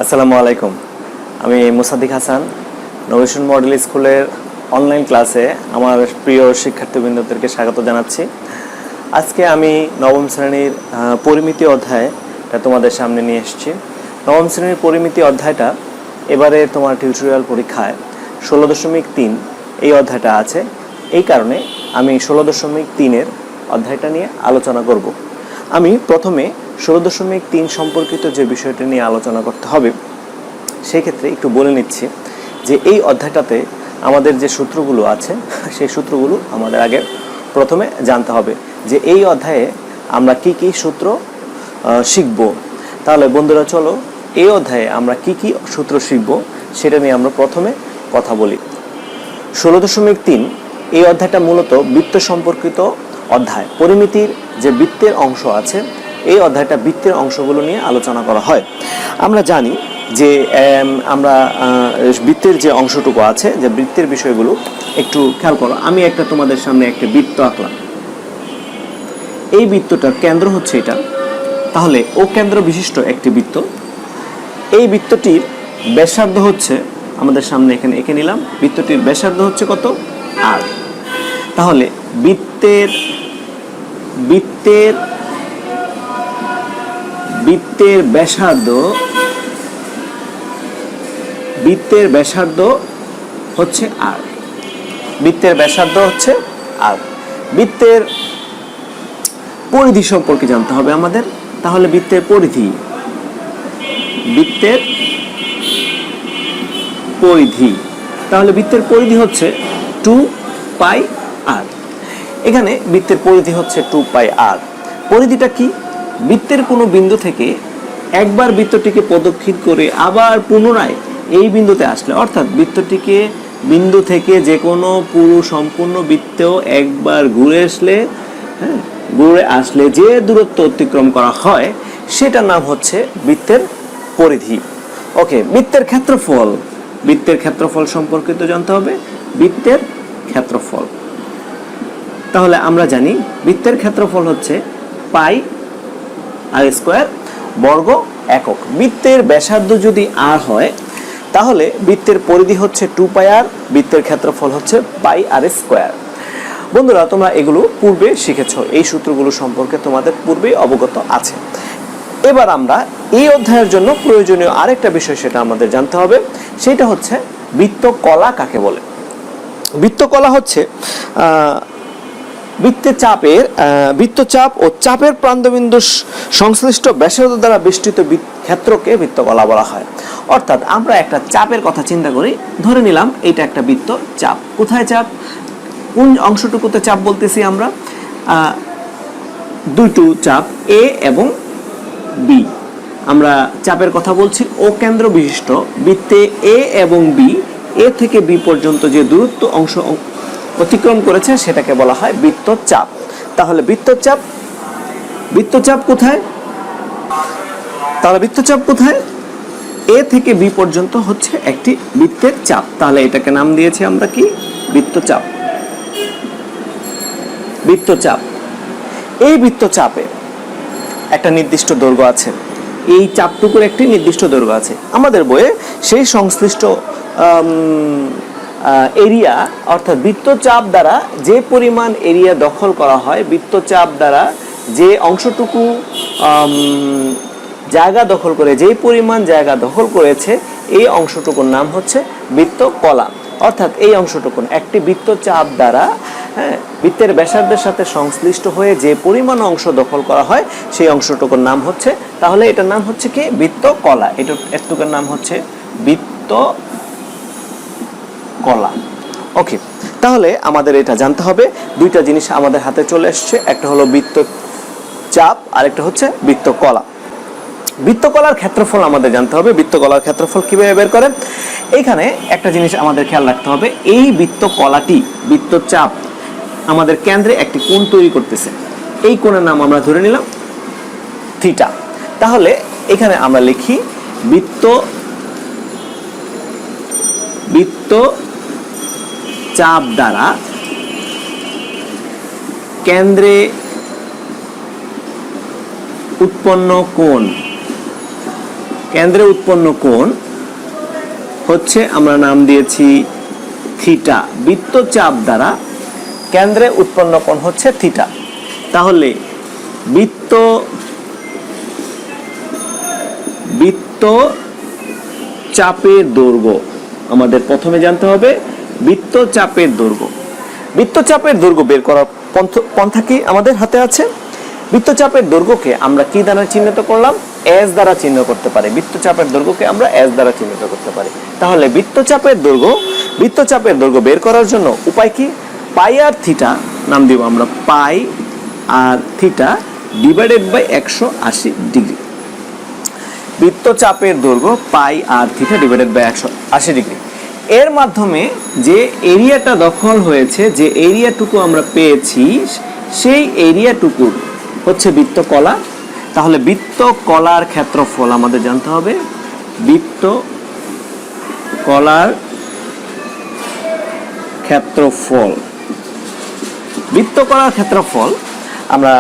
আসসালামু আলাইকুম। আমি মুসাদ্দিক হাসান, নবীন মডেল স্কুলের অনলাইন ক্লাসে আমার প্রিয় শিক্ষার্থীবৃন্দদেরকে স্বাগত জানাচ্ছি। আজকে আমি নবম শ্রেণীর পরিমিতি অধ্যায়টা তোমাদের সামনে নিয়ে এসেছি। নবম শ্রেণীর পরিমিতি অধ্যায়টা এবারে তোমার টিউটোরিয়াল পরীক্ষায় 16.3 এই অধ্যায়টা আছে। এই কারণে আমি 16.3-এর অধ্যায়টা নিয়ে আলোচনা করব। আমি প্রথমে 16.3 সম্পর্কিত যে বিষয়টি নিয়ে আলোচনা করতে হবে সেই ক্ষেত্রে একটু বলে নিচ্ছি যে এই অধ্যায়টাতে আমাদের যে সূত্রগুলো আছে সেই সূত্রগুলো আমাদের আগে প্রথমে জানতে হবে যে এই অধ্যায়ে আমরা কি কি সূত্র শিখব। তাহলে বন্ধুরা চলো এই অধ্যায়ে আমরা কি কি সূত্র শিখব সেটা নিয়ে আমরা প্রথমে কথা বলি। 16.3 এই অধ্যায়টা মূলত বৃত্ত সম্পর্কিত অধ্যায়। পরিমিতির যে বৃত্তের অংশ আছে এই অধ্যায়টা বৃত্তের অংশগুলো নিয়ে আলোচনা করা হয়। আমরা জানি যে আমরা বৃত্তের যে অংশটুকু আছে যে বৃত্তের বিষয়গুলো একটু খেয়াল করো। আমি একটা তোমাদের সামনে একটা বৃত্ত আঁকলাম। এই বৃত্তটার কেন্দ্র হচ্ছে এটা, তাহলে ও কেন্দ্র বিশিষ্ট একটি বৃত্ত। এই বৃত্তটির ব্যাসার্ধ হচ্ছে আমাদের সামনে এখানে এঁকে নিলাম। বৃত্তটির ব্যাসার্ধ হচ্ছে কত? আর। তাহলে বৃত্তের ব্যাসার্ধ হচ্ছে আর। বৃত্তের ব্যাসার্ধ হচ্ছে আর। বৃত্তের পরিধি সম্পর্কে জানতে হবে আমাদের। তাহলে বৃত্তের পরিধি তাহলে বৃত্তের পরিধি হচ্ছে 2πr। এখানে বৃত্তের পরিধি হচ্ছে 2πr। পরিধিটা কি? বৃত্তের কোনো বিন্দু থেকে একবার বৃত্তটিকে প্রদক্ষিণ করে আবার পুনরায় এই বিন্দুতে আসলে, অর্থাৎ বিন্দু থেকে যে কোনো পুরো সম্পূর্ণ বৃত্তেও একবার ঘুরে আসলে যে দূরত্ব অতিক্রম করা হয় সেটার নাম হচ্ছে বৃত্তের পরিধি। ওকে, বৃত্তের ক্ষেত্রফল সম্পর্কিত জানতে হবে। বৃত্তের ক্ষেত্রফল, তাহলে আমরা জানি বৃত্তের ক্ষেত্রফল হচ্ছে πr² বর্গ একক। বৃত্তের ব্যাসার্ধ যদি r হয় তাহলে বৃত্তের পরিধি হচ্ছে 2πr, বৃত্তের ক্ষেত্রফল হচ্ছে πr²। বন্ধুরা তোমরা এগুলো পূর্বে শিখেছো, এই সূত্রগুলো সম্পর্কে তোমাদের পূর্বেই অবগত আছে। এবার আমরা এই অধ্যায়ের জন্য প্রয়োজনীয় আরেকটা বিষয় সেটা আমাদের জানতে হবে, সেটা হচ্ছে বৃত্তকলা কাকে বলে। বৃত্তকলা হচ্ছে বৃত্তচাপ ও চাপের প্রান্তবিন্দু সংশ্লিষ্ট ব্যাসার্ধ দ্বারা বেষ্টিত ক্ষেত্রকে বৃত্তকলা বলা হয়। অর্থাৎ আমরা একটা চাপের কথা চিন্তা করি, ধরে নিলাম এটা একটা বৃত্ত চাপ। কোথায় চাপ? কোন অংশটুকুতে চাপ বলতেছি আমরা? দুটো চাপ এ এবং বি। আমরা চাপের কথা বলছি ও কেন্দ্র বিশিষ্ট বৃত্তে এ এবং বি, এ থেকে বি পর্যন্ত যে দূরত্ব অংশ অতিক্রম করেছে সেটাকে বলা হয় বৃত্তচাপ। তাহলে বৃত্তচাপ কোথায়? এ থেকে বি পর্যন্ত হচ্ছে একটি বৃত্তের চাপ। তাহলে এটাকে নাম দিয়েছি আমরা কি? বৃত্তচাপ। এই বৃত্তচাপে একটা নির্দিষ্ট দৈর্ঘ্য আছে। এই চাপটুকুর একটি নির্দিষ্ট দৈর্ঘ্য আছে। আমাদের বইয়ে সেই সংশ্লিষ্ট এরিয়া, অর্থাৎ বৃত্তচাপ দ্বারা যে পরিমাণ এরিয়া দখল করা হয়, বৃত্তচাপ দ্বারা যে অংশটুকু জায়গা দখল করে, যেই পরিমাণ জায়গা দখল করেছে এই অংশটুকুর নাম হচ্ছে বৃত্তকলা। অর্থাৎ এই অংশটুকু একটি বৃত্তচাপ দ্বারা বৃত্তের ব্যাসার্ধের সাথে সংশ্লিষ্ট হয়ে যে পরিমাণ অংশ দখল করা হয় সেই অংশটুকুর নাম হচ্ছে, তাহলে এটার নাম হচ্ছে কি? বৃত্তকলা। এটুকুর নাম হচ্ছে বৃত্তকলা। ওকে, তাহলে আমাদের এটা জানতে হবে। দুইটা জিনিস আমাদের হাতে চলে আসছে, একটা হলো বৃত্তচাপ আর একটা হচ্ছে বৃত্তকলা। বৃত্তকলার ক্ষেত্রফল আমাদের জানতে হবে। বৃত্তকলার ক্ষেত্রফল কিভাবে বের করে? এইখানে একটা জিনিস আমাদের খেয়াল রাখতে হবে, এই বৃত্তচাপ আমাদের কেন্দ্রে একটি কোণ তৈরি করতেছে। এই কোণের নাম আমরা ধরে নিলাম থিটা। তাহলে এখানে আমরা লিখি বৃত্তচাপ দ্বারা কেন্দ্রে উৎপন্ন কোণ কেন্দ্রে উৎপন্ন কোণ হচ্ছে আমরা নাম দিয়েছি থিটা। বৃত্তচাপ দ্বারা কেন্দ্রে উৎপন্ন কোণ হচ্ছে থিটা। তাহলে বৃত্তচাপের দৈর্ঘ্য আমাদের প্রথমে জানতে হবে। বৃত্তচাপের দৈর্ঘ্য বের করার পন্থা কি আমাদের হাতে আছে? বৃত্তচাপের দৈর্ঘ্যকে আমরা কি দ্বারা চিহ্নিত করলাম? এস দ্বারা চিহ্নিত করতে পারি। বৃত্তচাপের দৈর্ঘ্যকে আমরা এস দ্বারা চিহ্নিত করতে পারি। তাহলে বৃত্তচাপের দৈর্ঘ্য বের করার জন্য উপায় কি? পাই আর থিটা নাম দিব আমরা, পাই r theta divided by 180 degree. বৃত্তচাপের দৈর্ঘ্য পাই r theta divided by 180 degree. এর মাধ্যমে যে এরিয়াটা দখল হয়েছে, যে এরিয়াটুকু আমরা পেয়েছি, সেই এরিয়াটুকুর হচ্ছে বৃত্তকলা। তাহলে বৃত্তকলার ক্ষেত্রফল আমাদের জানতে হবে। বৃত্তকলার ক্ষেত্রফল আমরা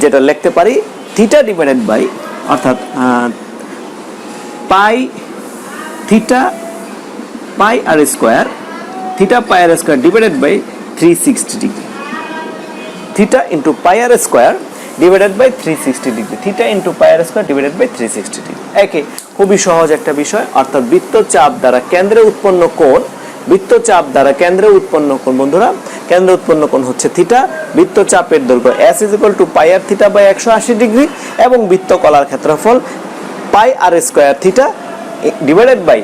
যেটা লিখতে পারি থিটা ডিভাইডেড বাই, অর্থাৎ pi r square divided by 360 degree. Theta into pi r square divided by 360 degree. Theta into pi r square divided by 360 degree. একে খুবই সহজ একটা বিষয়। অর্থাৎ বৃত্তচাপ দ্বারা কেন্দ্রে উৎপন্ন কোণ, বন্ধুরা কেন্দ্রে উৎপন্ন কোণ হচ্ছে থিটা। বৃত্তচাপের দৈর্ঘ্য s = pi r theta by 180 degree এবং বৃত্তকলার ক্ষেত্রফল pi r square theta divided by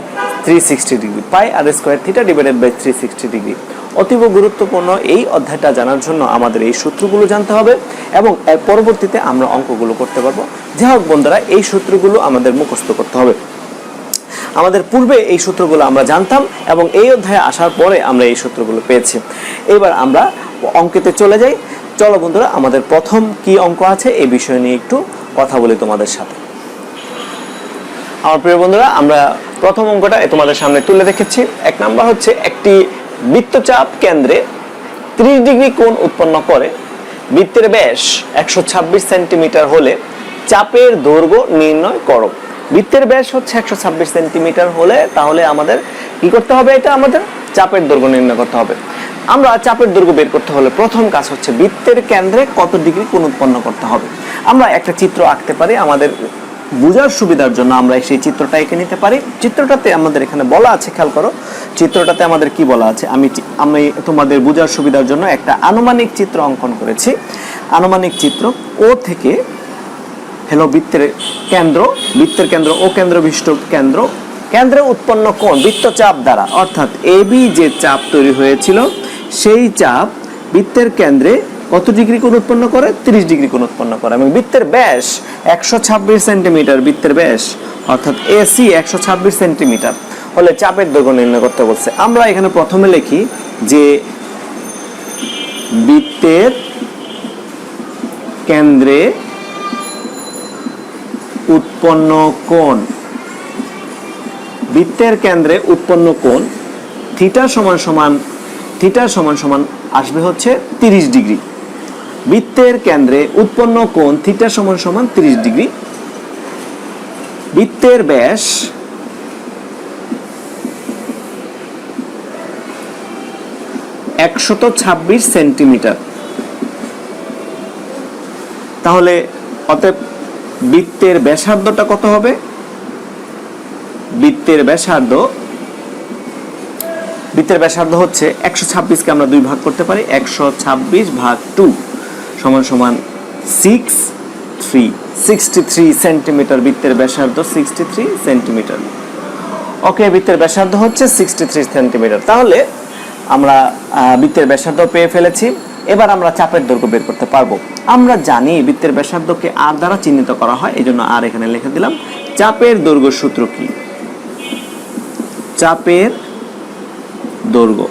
360 degree. Pi r square theta divided by 360 degree. অতীব গুরুত্বপূর্ণ এই অধ্যায়টা জানার জন্য আমাদের এই সূত্রগুলো জানতে হবে এবং এর পরবর্তীতে আমরা অঙ্কগুলো করতে পারবো। যাই হোক বন্ধুরা, এই সূত্রগুলো আমাদের মুখস্থ করতে হবে। আমাদের পূর্বে এই সূত্রগুলো আমরা জানতাম এবং এই অধ্যায়ে আসার পরে আমরা এই সূত্রগুলো পেয়েছি। এবার আমরা অঙ্কেতে চলে যাই। চলো বন্ধুরা, আমাদের প্রথম কি অঙ্ক আছে এই বিষয় নিয়ে একটু কথা বলি তোমাদের সাথে। আমার প্রিয় বন্ধুরা, আমরা প্রথম অঙ্কটা তোমাদের সামনে তুলে রেখেছি। 1 নাম্বার হচ্ছে একটি বৃত্তচাপ কেন্দ্রে 30 ডিগ্রি কোণ উৎপন্ন করে। বৃত্তের ব্যাস 126 সেন্টিমিটার হলে চাপের দৈর্ঘ্য নির্ণয় করো। বৃত্তের ব্যাস হচ্ছে 126 সেন্টিমিটার হলে তাহলে আমাদের কি করতে হবে? এটা আমাদের চাপের দৈর্ঘ্য নির্ণয় করতে হবে। আমরা চাপের দৈর্ঘ্য বের করতে হলে প্রথম কাজ হচ্ছে বৃত্তের কেন্দ্রে কত ডিগ্রি কোণ উৎপন্ন করতে হবে। আমরা একটা চিত্র আঁকতে পারি। আমাদের বোঝার সুবিধার জন্য আমরা সেই চিত্রটা এঁকে নিতে পারি। চিত্রটাতে আমাদের এখানে বলা আছে, খেয়াল করো চিত্রটাতে আমাদের কি বলা আছে। আমি তোমাদের বোঝার সুবিধার জন্য একটা আনুমানিক চিত্র অঙ্কন করেছি। আনুমানিক চিত্র ও থেকে হলো বৃত্তের কেন্দ্র ও কেন্দ্র বিশিষ্ট কেন্দ্রে উৎপন্ন কোণ বৃত্তচাপ দ্বারা, অর্থাৎ এবি যে চাপ তৈরি হয়েছিল সেই চাপ বৃত্তের কেন্দ্রে কত ডিগ্রি কোণ উৎপন্ন করে? 30 ডিগ্রি কোণ উৎপন্ন করে। এবং বৃত্তের ব্যাস 126 সেন্টিমিটার। বৃত্তের ব্যাস অর্থাৎ এসি 126 সেন্টিমিটার হলে চাপের দৈর্ঘ্য নির্ণয় করতে বলছে। আমরা এখানে প্রথমে লিখি যে বৃত্তের কেন্দ্রে উৎপন্ন কোণ, থিটা সমান সমান আসবে হচ্ছে 30 ডিগ্রি। বৃত্তের কেন্দ্রে উৎপন্ন কোণ থিটা সমান সমান 30 ডিগ্রি। বৃত্তের ব্যাস 126 সেন্টিমিটার। তাহলে অতএব বৃত্তের ব্যাসার্ধটা কত হবে? বৃত্তের ব্যাসার্ধ হচ্ছে 126 কে আমরা 2 ভাগ করতে পারি। 126 ভাগ 2 সমান সমান 63 সেন্টিমিটার। বৃত্তের ব্যাসার্ধ 63 সেন্টিমিটার। ওকে, বৃত্তের ব্যাসার্ধ হচ্ছে 63 সেন্টিমিটার। তাহলে আমরা বৃত্তের ব্যাসার্ধ পেয়ে ফেলেছি। এবার আমরা চাপের দৈর্ঘ্য বের করতে পারবো। আমরা জানি বৃত্তের ব্যাসার্ধকে আর দ্বারা চিহ্নিত করা হয়, এই জন্য আর এখানে লিখে দিলাম। চাপের দৈর্ঘ্য সূত্র কি? চাপের দৈর্ঘ্য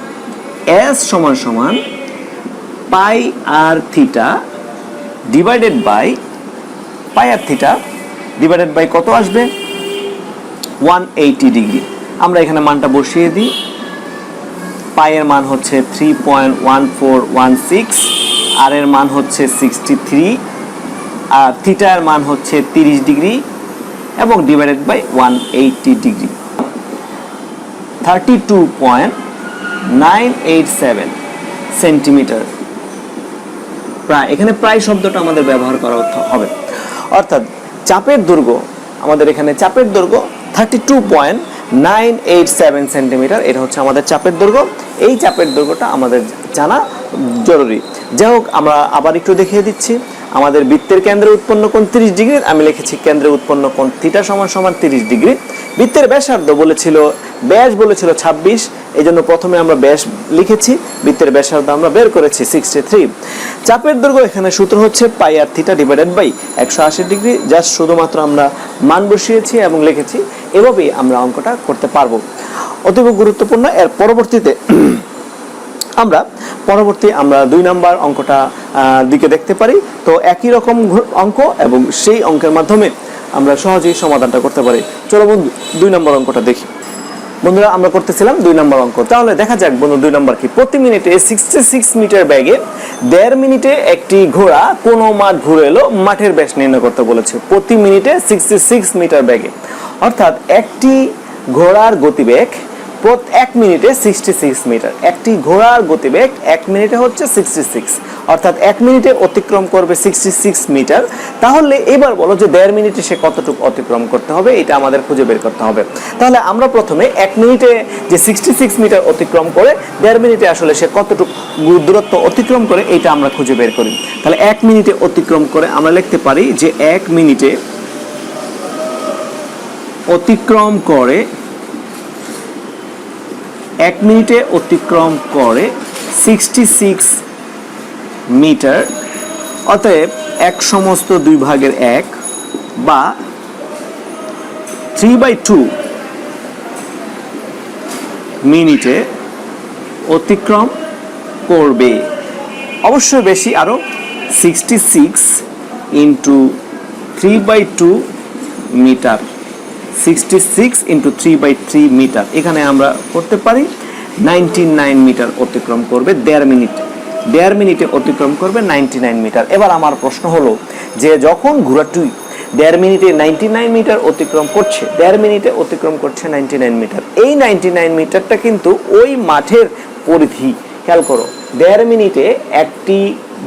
S সমান সমান পাই আর থিটা ডিভাইডেড বাই কত আসবে? 180 ডিগ্রি। আমরা এখানে মানটা বসিয়ে দিই। পাই এর মান হচ্ছে 3.1416, আর এর মান হচ্ছে 63, আর থিটা এর মান হচ্ছে 30 ডিগ্রি এবং ডিভাইডেড বাই 180 ডিগ্রি, 32.987 সেন্টিমিটার। প্রায়, এখানে প্রায় শব্দটা আমাদের ব্যবহার করা হবে, অর্থাৎ চাপের দৈর্ঘ্য, আমাদের এখানে চাপের দৈর্ঘ্য 32.987 সেন্টিমিটার। এটা হচ্ছে আমাদের চাপের দৈর্ঘ্য। এই চাপের দৈর্ঘ্যটা আমাদের জানা জরুরি। যাই হোক, আমরা আবার একটু দেখিয়ে দিচ্ছি। আমাদের বৃত্তের কেন্দ্রে উৎপন্ন কোণ 30 ডিগ্রি, আমি লিখেছি কেন্দ্রে উৎপন্ন কোণ থিটা সমান সমান 30 ডিগ্রি। বৃত্তের ব্যাসার্ধ বলেছিল, ব্যাস বলেছিল 26, এই জন্য প্রথমে আমরা ব্যাস লিখেছি, বৃত্তের ব্যাসার্ধ আমরা বের করেছি 63। চাপের দৈর্ঘ্য এখানে সূত্র হচ্ছে pi r theta divided by 180 degree. Just শুধুমাত্র আমরা মান বসিয়েছি এবং লিখেছি, এভাবেই আমরা অঙ্কটা করতে পারবো। অতীব গুরুত্বপূর্ণ। এর পরবর্তীতে আমরা 2 নম্বর অঙ্কটা দিকে দেখতে পারি। তো একই রকম অঙ্ক এবং সেই অঙ্কের মাধ্যমে আমরা সহজেই সমাধানটা করতে পারি। চলো বন্ধু 2 নম্বর অঙ্কটা দেখি। বন্ধুরা, আমরা করতেছিলাম 2 নম্বর অঙ্ক। তাহলে দেখা যাক বন্ধু 2 নম্বর কি। প্রতি মিনিটে 66 মিটার বেগে 1.5 মিনিটে একটি ঘোড়া কোনো মাঠ ঘুরে এলো, মাঠের ব্যাস নির্ণয় করতে বলেছে। প্রতি মিনিটে 66 মিটার বেগে, অর্থাৎ একটি ঘোড়ার গতিবেগ 1 মিনিটে 66 মিটার। একটি ঘোড়ার গতিবেগ 1 মিনিটে হচ্ছে 66, অর্থাৎ 1 মিনিটে অতিক্রম করবে 66 মিটার। তাহলে এবার বলো যে 1.5 মিনিটে সে কতটুকু অতিক্রম করতে হবে, এটা আমাদের খুঁজে বের করতে হবে। তাহলে আমরা প্রথমে 1 মিনিটে যে 66 মিটার অতিক্রম করে 1.5 মিনিটে আসলে সে কতটুকু দূরত্ব অতিক্রম করে, এটা আমরা খুঁজে বের করি। তাহলে 1 মিনিটে অতিক্রম করে আমরা লিখতে পারি যে 1 মিনিটে অতিক্রম করে 66 মিটার। অতএব 1 সমস্ত 2 ভাগের 1 বা 3/2 মিনিটে অতিক্রম করবে। অবশ্যই বেশি, আরো 66 ইন্টু 3/2 মিটার, 66 ইন্টু 3/3 মিটার। এখানে আমরা করতে পারি 99 মিটার অতিক্রম করবে 1.5 মিনিট। 1.5 মিনিটে অতিক্রম করবে 99 মিটার। এবার আমার প্রশ্ন হলো যে যখন ঘোড়াটি 1.5 মিনিটে 99 মিটার অতিক্রম করছে, 1.5 মিনিটে অতিক্রম করছে 99 মিটার, এই 99 মিটারটা কিন্তু ওই মাঠের পরিধি। খেয়াল করো, 1.5 মিনিটে একটি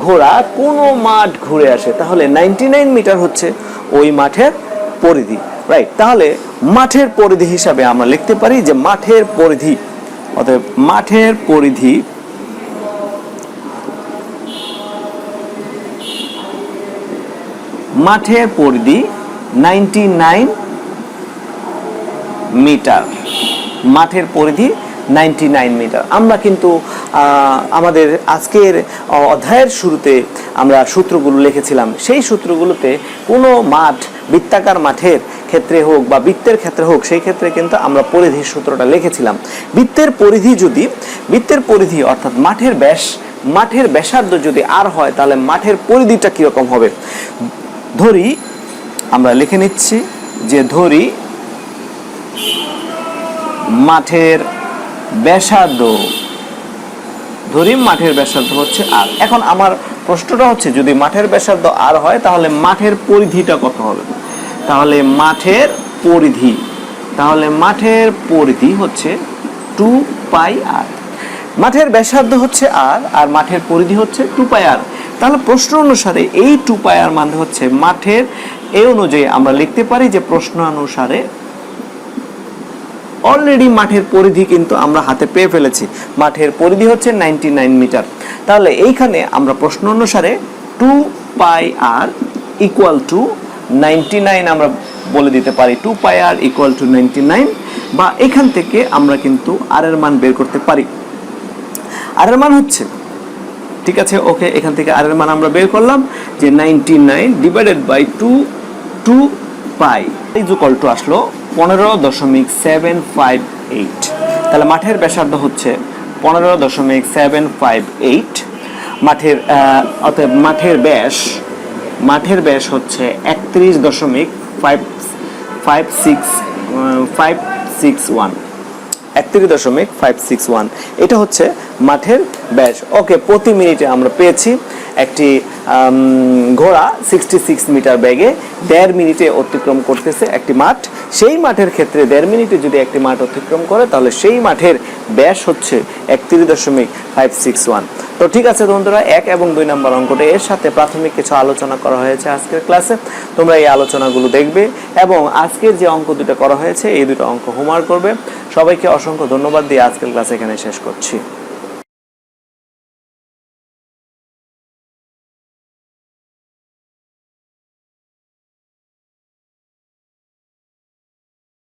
ঘোড়া কোনো মাঠ ঘুরে আসে, তাহলে 99 মিটার হচ্ছে ওই মাঠের পরিধি, রাইট? তাহলে মাঠের পরিধি হিসাবে আমরা লিখতে পারি যে মাঠের পরিধি, অতএব মাঠের পরিধি মাঠের পরিধি 99 মিটার। মাঠের পরিধি 99 মিটার। আমরা কিন্তু আমাদের আজকের অধ্যায়ের শুরুতে আমরা সূত্রগুলো লিখেছিলাম। সেই সূত্রগুলোতে কোনো মাঠ, বৃত্তাকার মাঠের ক্ষেত্রে হোক বা বৃত্তের ক্ষেত্রে হোক, সেই ক্ষেত্রে কিন্তু আমরা পরিধির সূত্রটা লিখেছিলাম। বৃত্তের পরিধি অর্থাৎ মাঠের ব্যাসার্ধ যদি আর হয়, তাহলে মাঠের পরিধিটা কিরকম হবে? ধরি, আমরা লিখে নিচ্ছি যে ধরি মাঠের ব্যাসার্ধ হচ্ছে আর। এখন আমার প্রশ্নটা হচ্ছে, যদি মাঠের ব্যাসার্ধ আর হয়, তাহলে মাঠের পরিধিটা কত হবে? তাহলে মাঠের পরিধি হচ্ছে 2 পাই আর। মাঠের ব্যাসার্ধ হচ্ছে আর, আর মাঠের পরিধি হচ্ছে 2 পাই আর। তাহলে প্রশ্ন অনুসারে এই 2 পাই আর মানে হচ্ছে মাঠের, এই অনুযায়ী আমরা লিখতে পারি যে প্রশ্ন অনুসারে অলরেডি মাঠের পরিধি কিন্তু আমরা হাতে পেয়ে ফেলেছি। মাঠের পরিধি হচ্ছে 99 মিটার। তাহলে এইখানে আমরা প্রশ্ন অনুসারে 2 পাই আর ইকুয়াল টু 99 আমরা বলে দিতে পারি। 2 পাই আর ইকুয়াল টু 99, বা এখান থেকে আমরা কিন্তু আর এর মান বের করতে পারি। আর এর মান হচ্ছে, ঠিক আছে, ওকে, এখান থেকে আর এর মান আমরা বের করলাম যে 99 divided by 2 pi equal to আসলো 15.758। তাহলে মাঠের ব্যাসার্ধ হচ্ছে 15.758। অতএব মাঠের ব্যাস হচ্ছে 31.561। 31.561। এটা হচ্ছে মাঠের ব্যাস। ওকে, প্রতি মিনিটে আমরা পেয়েছি একটি ঘোড়া 66 মিটার বেগে 1.5 মিনিটে অতিক্রম করতেছে একটি মাঠ। সেই মাঠের ক্ষেত্রে 1.5 মিনিটে যদি একটি মাঠ অতিক্রম করে তাহলে সেই মাঠের ব্যাস হচ্ছে 31.561। তো ঠিক আছে বন্ধুরা, 1 এবং 2 নম্বর অঙ্কটা এর সাথে প্রাথমিক কিছু আলোচনা করা হয়েছে আজকের ক্লাসে। তোমরা এই আলোচনাগুলো দেখবে এবং আজকের যে অঙ্ক দুটো করা হয়েছে এই দুটো অঙ্ক হোমওয়ার্ক করবে। সবাইকে অসংখ্য ধন্যবাদ দিয়ে আজকের ক্লাস এখানে শেষ করছি।